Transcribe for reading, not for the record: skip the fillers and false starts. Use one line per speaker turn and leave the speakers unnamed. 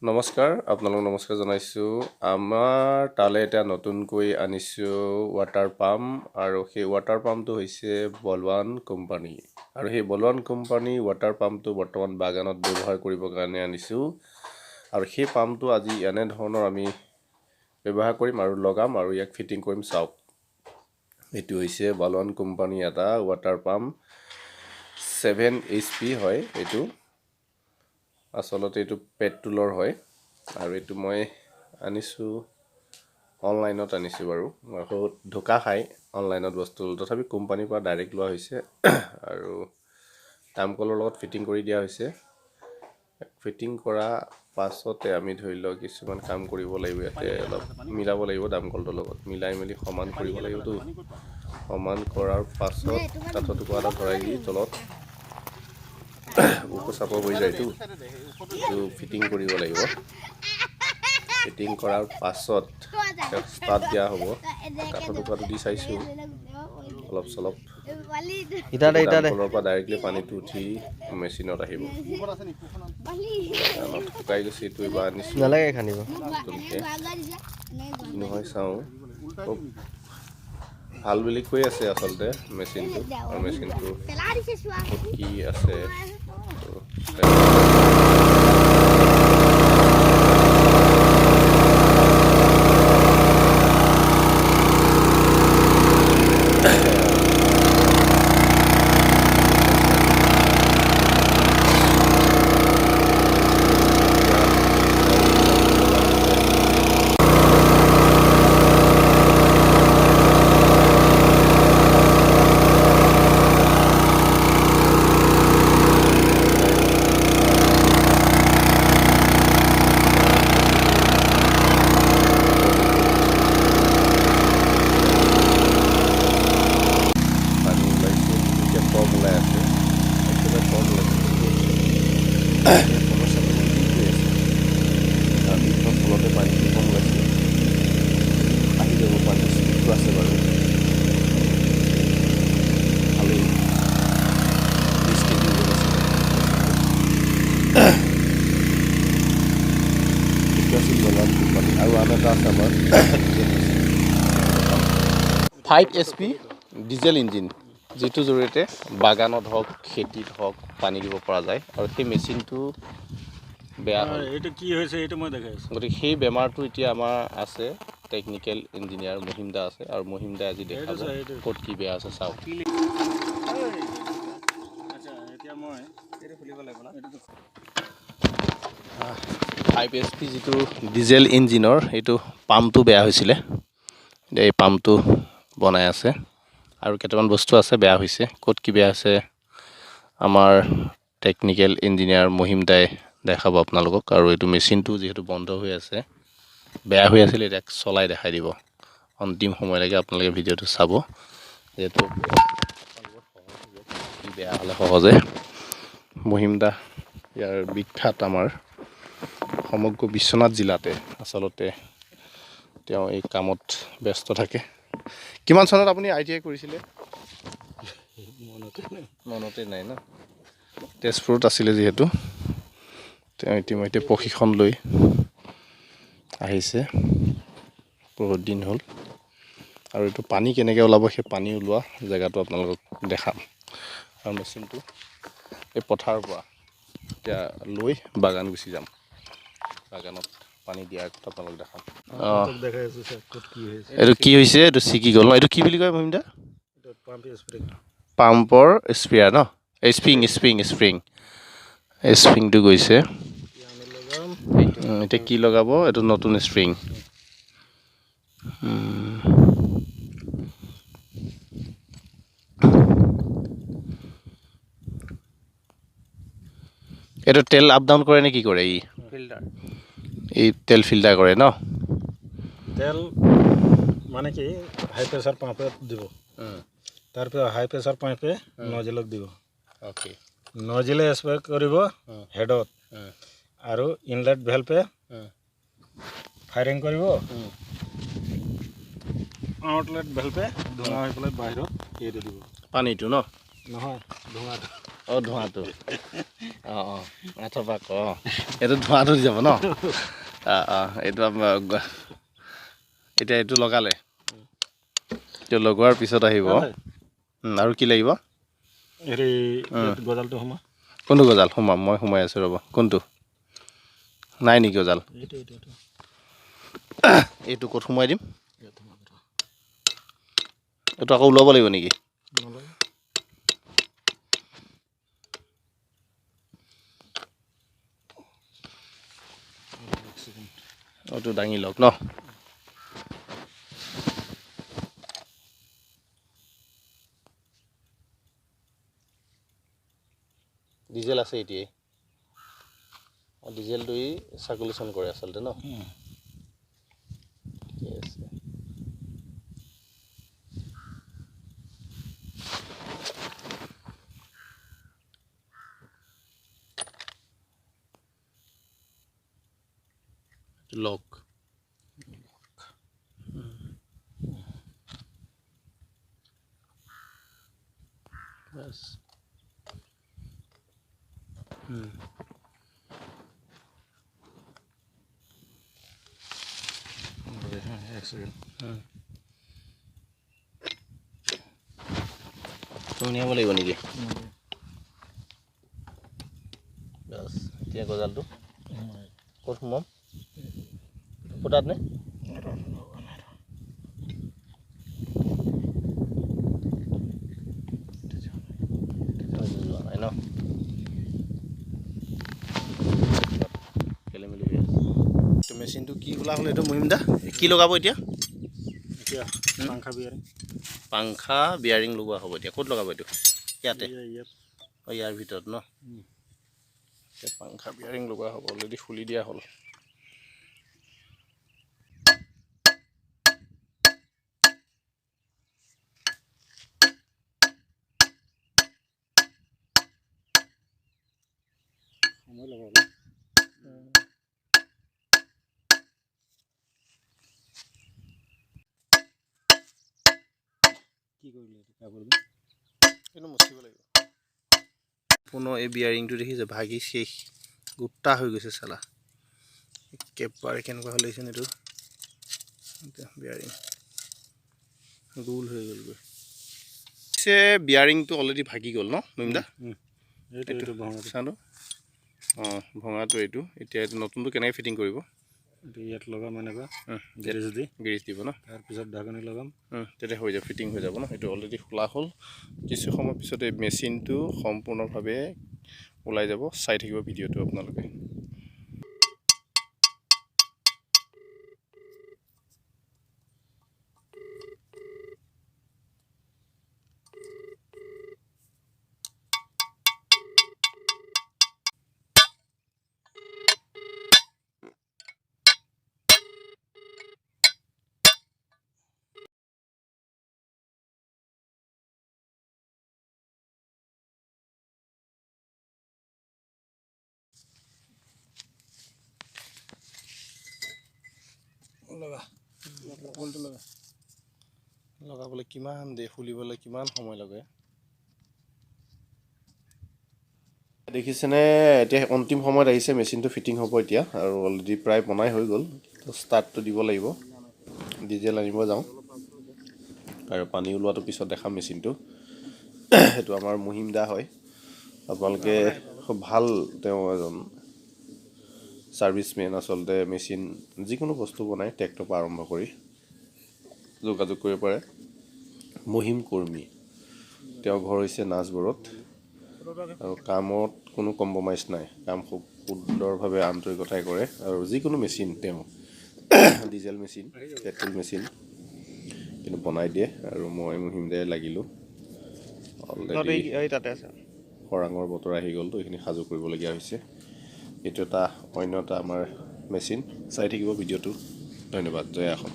নমস্কাৰ আপোনালোক নমস্কাৰ জনাইছোঁ আমাৰ তালে এটা নতুনকৈ আনিছোঁ ৱাটাৰ পাম্প আৰু সেই ৱাটাৰ পাম্পটো হৈছে বলৱান কোম্পানী আৰু সেই বলৱান কোম্পানী ৱাটাৰ পাম্পটো বৰ্তমান বাগানত ব্যৱহাৰ কৰিবৰ কাৰণে আনিছোঁ আৰু সেই পাম্পটো আজি এনে ধৰণৰ আমি ব্যৱহাৰ কৰিম আৰু লগাম আৰু ইয়াক ফিটিং কৰিম চাওক এইটো হৈছে বলৱান কোম্পানী এটা ৱাটাৰ পাম্প 7 HP হয় এইটো আসলতে এইটো পেট্ৰলৰ হয় আৰু এইটো মই আনিছোঁ অনলাইনত আনিছোঁ বাৰু বহুত ধোকা খাই অনলাইনত বস্তু তথাপি কোম্পানীৰ পৰা ডাইৰেক্ট লোৱা হৈছে আৰু দামকলৰ লগত ফিটিং কৰি দিয়া হৈছে ফিটিং কৰা পাছতে আমি ধৰি লওক কিছুমান কাম কৰিব লাগিব ইয়াতে অলপ মিলাব লাগিব দামকলটোৰ লগত মিলাই মেলি সমান কৰিব লাগিবতো সমান কৰাৰ পাছত কাঠ টুকুৰা এটা ভৰাই দি তলত উপচাপৰ হৈ যায়তো এইটো ফিটিং কৰিব লাগিব ফিটিং কৰাৰ পাছত ষ্টাৰ্ট দিয়া হ'ব কাঠৰ টুকুৰাটো দি চাইছোঁ অলপ চলপ দামকলৰ পৰা ডাইৰেক্টলি পানীটো উঠি মেচিনত আহিব শুকাই গৈছে এইটো এবাৰ আনিছোঁ নতুনকৈ কি নহয় চাওঁ খুব ভাল বুলি কৈ আছে আচলতে মেচিনটো আৰু মেচিনটো কি আছে আৰু আন এটা আছে আমাৰ 5 HP ডিজেল ইঞ্জিন যিটো জৰিয়তে বাগানত হওক খেতিত হওক পানী দিব পৰা যায় আৰু সেই মেচিনটো বেয়া এইটো কি হৈছে এইটো মই দেখাই আছোঁ গতিকে সেই বেমাৰটো এতিয়া আমাৰ আছে টেকনিকেল ইঞ্জিনিয়াৰ মহিমদা আছে আৰু মহিমদাই আজি দেখাব ক'ত কি বেয়া আছে চাওক এতিয়া মই এইটো খুলিব লাগিব না 5 HP যিটো ডিজেল ইঞ্জিনৰ এইটো পাম্পটো বেয়া হৈছিলে এই পাম্পটো বনাই আছে আৰু কেইটামান বস্তু আছে বেয়া হৈছে ক'ত কি বেয়া আছে আমাৰ টেকনিকেল ইঞ্জিনিয়াৰ মহিমদাই দেখাব আপোনালোকক আৰু এইটো মেচিনটো যিহেতু বন্ধ হৈ আছে বেয়া হৈ আছিল এতিয়া চলাই দেখাই দিব অন্তিম সময়লৈকে আপোনালোকে ভিডিঅ'টো চাব যিহেতু বেয়া হ'লে সহজে মহিমদা ইয়াৰ বিখ্যাত আমাৰ সমগ্ৰ বিশ্বনাথ জিলাতে আচলতে তেওঁ এই কামত ব্যস্ত থাকে কিমান চনত আপুনি ITI কৰিছিলে মনতে নাই ন তেজপুৰত আছিলে যিহেতু তেওঁ ইতিমধ্যে প্ৰশিক্ষণ লৈ আহিছে বহুত দিন হ'ল আৰু এইটো পানী কেনেকৈ ওলাব সেই পানী ওলোৱা জেগাটো আপোনালোকক দেখাম আৰু মেচিনটো এই পথাৰৰ পৰা এতিয়া লৈ বাগান গুচি যাম বাগানত পানী দিয়াৰ কথা আপোনালোক দেখাম এইটো কি হৈছে এইটো ছিকি গ'ল ন এইটো কি বুলি কয় মহিমদা পাম্পৰ স্প্ৰেয়াৰ ন স্প্ৰিংটো গৈছে এতিয়া কি লগাব এইটো নতুন স্প্ৰিং এইটো তেল আপ ডাউন কৰে নে কি কৰে এই তেল ফিল্টাৰ কৰে ন
তেল মানে কি হাই প্ৰেছাৰ পাম্পত দিব তাৰপিছত হাই প্ৰেছাৰ পাম্পে নজেলক দিব
অ'কে
নজেলে স্প্ৰে কৰিব হেডত আৰু ইনলেট ভেলভে ফায়াৰিং কৰিব আউটলেট ভেলভে ধোঁৱা হৈ পেলাই বাহিৰত এৰি দিব
পানীটো ন
নহয় ধোঁৱাটো
অঁ ধোঁৱাটো অঁ অঁ মাথৰ পাক অঁ এইটো ধোঁৱাটো দি যাব ন এইটো এতিয়া এইটো লগালে এইটো লগোৱাৰ পিছত আহিব আৰু কি লাগিব
হেৰি গজালটো সোমা
কোনটো গজাল সোমাম মই সোমাই আছোঁ ৰ'ব কোনটো নাই নেকি গজাল এইটো ক'ত সোমাই দিম এইটো আকৌ ওলাব লাগিব নেকি এইটো দাঙি লওক ন ডিজেল আছে এতিয়াই অঁ ডিজেলটো চাৰ্কুলেশ্যন কৰে আচলতে ন ঠিকে আছে লক বাছ নিয়াব লাগিব নেকি বাছ এতিয়া গজালটো ক'ত সোমাম ফুটাত নে যোৱা নাই ন খেলি মেলি হৈ আছে এইটো মেচিনটো কি বোলা হ'ল এইটো মহিম দা কি লগাব এতিয়া পাংখা বিয়াৰিং লগোৱা হ'ব এতিয়া ক'ত লগাব এইটো ইয়াতে অঁ ইয়াৰ ভিতৰত ন এতিয়া পাংখা বিয়াৰিং লগোৱা হ'ব অলৰেডি খুলি দিয়া হ'ল কিন্তু মুচিব লাগিব পুনৰ এই বিয়াৰিংটো দেখিছে ভাগি শেষ গোটা হৈ গৈছে চালা একেবাৰে কেনেকুৱা হৈ লাগিছে এইটো এতিয়া বিয়াৰিং গোল হৈ গ'লগৈ পিছে বিয়াৰিংটো অলৰেডি ভাগি গ'ল ন মহিমদা এইটো চালো অঁ ভঙাটো এইটো এতিয়া এইটো নতুনটো কেনেকৈ ফিটিং কৰিব
ইয়াত লগাম এনেকুৱা
গেৰেজ দিব ন
তাৰপিছত ঢাকনি লগাম
তেতিয়া হৈ যাব ফিটিং হৈ যাব ন সেইটো অলৰেডি খোলা হ'ল কিছু সময় পিছত এই মেচিনটো সম্পূৰ্ণভাৱে ওলাই যাব চাই থাকিব ভিডিঅ'টো আপোনালোকে লগাবলৈ কিমান দেৰি খুলিবলৈ কিমান সময় লাগে দেখিছেনে এতিয়া অন্তিম সময়ত আহিছে মেচিনটো ফিটিং হ'ব এতিয়া আৰু অলৰেডি প্ৰায় বনাই হৈ গ'ল ষ্টাৰ্টটো দিব লাগিব ডিজেল আনিব যাওঁ আৰু পানী ওলোৱাটো পিছত দেখাম মেচিনটো সেইটো আমাৰ মহিম দা হয় আপোনালোকে খুব ভাল তেওঁ এজন ছাৰ্ভিচমেন আচলতে মেচিন যিকোনো বস্তু বনায় ট্ৰেক্টৰৰ পৰা আৰম্ভ কৰি যোগাযোগ কৰিব পাৰে মহিম কৰ্মী তেওঁৰ ঘৰ হৈছে নাচবৰত আৰু কামত কোনো কম্প্ৰমাইজ নাই কাম খুব সুন্দৰভাৱে আন্তৰিকতাই কৰে আৰু যিকোনো মেচিন তেওঁ ডিজেল মেচিন পেট্ৰল মেচিন কিন্তু বনাই দিয়ে আৰু মই মহিম দাই লাগিলোঁ অলৰেডি খৰাঙৰ বতৰ আহি গ'লতো এইখিনি সাজু কৰিবলগীয়া হৈছে এইটো এটা অন্য এটা আমাৰ মেচিন চাই থাকিব ভিডিঅ'টো ধন্যবাদ জয় আসন